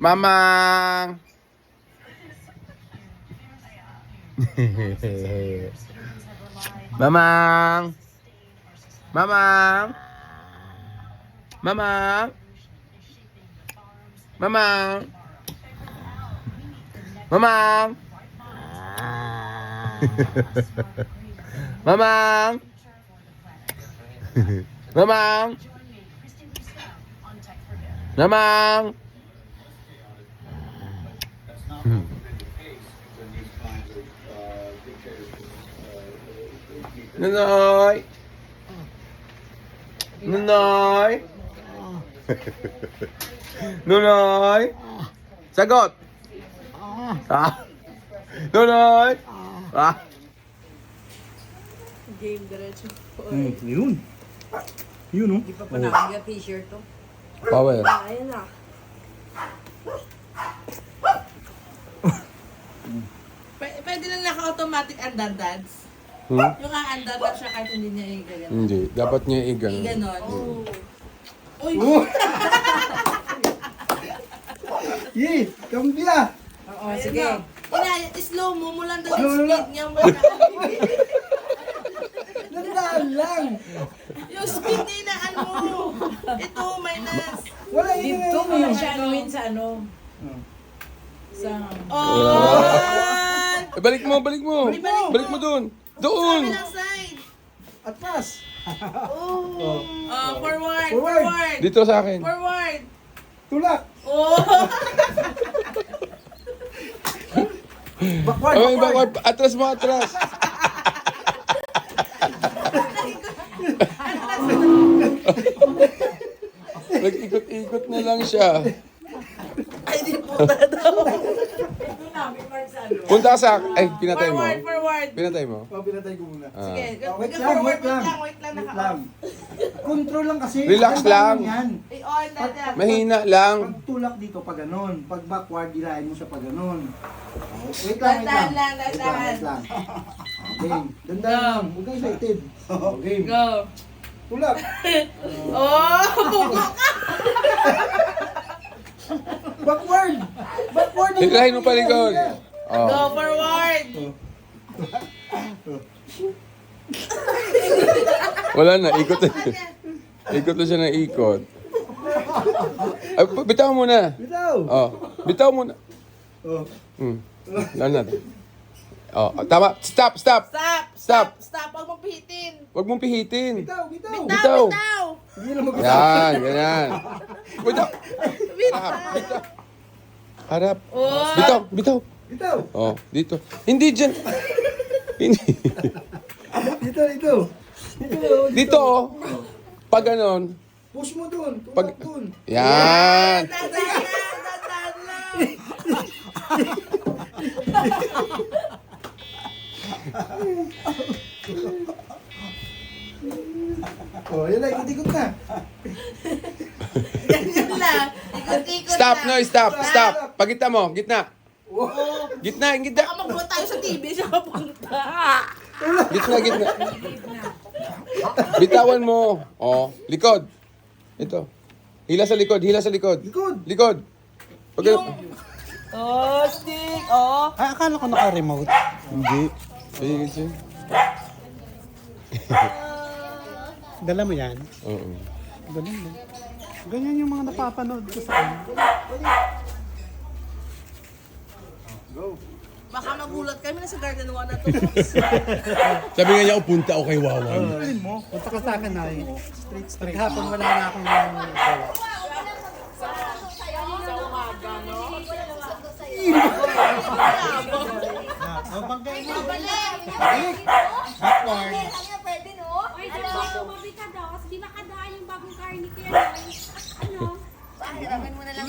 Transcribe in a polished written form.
Mamang! Mamang! Mamang! Mamang! Mamang! Mamang! Mamang! Mamang! Mamang! Nunoy! Nunoy! Nunoy! Sagot! Ah! Nunoy! Ah! Game diretso. Yun. Yun, oh. Di pa pa nakakaya t-shirt to. Power. Ayan na. Pwede lang naka-automatic undads. Hmm? Yung undads siya kahit hindi niya i-ganon. Hindi. Dapat niya i-ganon. I-ganon. Uy! Yee! Kambia! Oo, sige. Slow mo mo lang daw Slow yung lang. speed niya. Nandaan lang! Yung speed niya inaan mo. Ito, minus. Wala Dito mo lang siya anuhin sa ano. Sa... Oh! Balik mo, balik mo. Balik mo doon. Doon. Kabilang side. Atras! Oh, forward, Forward. forward. Dito sa akin. Forward. Tulak! Oh! Backward! Okay, Backward! backward. Atras mo, atras. Nag-ikot-ikot na lang siya. Ay, di puta daw. Ito namin mark sa ano. Punta ka sa akin. Ay, pinatay mo. Forward, forward. Pinatay mo. Oh, pinatay ko muna. Ah. Sige, Wait lang, forward, wait lang. wait lang, Wait naka lang. Control lang kasi. Relax Tandaan lang. mo yan. Ay, on, dada. Mahina lang. Pag tulak dito pa ganun. Pag backward, gilahin mo siya pa ganun. Wait lang, wait lang. Dandahan lang, Wait lang, dandahan. wait lang. Okay. Dandahan lang. Huwag kang excited. Okay. Go. Tulak. Oh! Backward! Backward! Hilahin mo palikod. Go Oh. forward. Wala na, ikot na. Ikot na siya ng ikot. Ay, bitaw mo na. Bitaw! Oh, bitaw mo na. Oh. Lan natin. Oh, tama. Stop, stop. Stop. Stop. Stop. Huwag mong pihitin. Huwag mong pihitin. Bitaw! Bitaw! Bitaw. Bitaw, bitaw. Hindi na mag Yan, ganyan. Bitaw. Bitaw. Bitaw. Harap. Oh. Bitaw, bitaw. Bitaw! Oh, dito. Hindi dyan. Hindi. Dito, dito. Dito. Dito, oh. Pag ganon. Push mo dun. Pag... Tulak dun. Yan. Dandahan lang, dandahan lang. Oh, yun na. Ikot-ikot na. Ganyan lang. Ikot-ikot Stop, lang. no, stop, stop. Pagita mo, gitna. Oh. Gitna, gitna. Baka magbuo tayo sa TV siya kapunta. Gitna, gitna. Bitawan mo. Oh, likod. Ito. Hila sa likod, hila sa likod. Likod. Likod. Pag Oh, stick. Oh. Ay, akala ko naka-remote. Hindi. Ayun, ayun. Dala mo yan? Oo. Ganun mo. Ganyan yung mga napapanood ko sa kanya. Baka magulat kami na sa Garden 1 na to. Sabi nga niya, upunta ako kay Wawan. Alin mo? Punta ka sa akin ay straight. Hapon wala na akong gawa. Oh, banggain mo. Backward. Pwede, no? Ay, alam mo, tumabi ka daw kasi di nakadaan yung bagong car ni Kuya Noy. Ano? Hiramin mo na lang.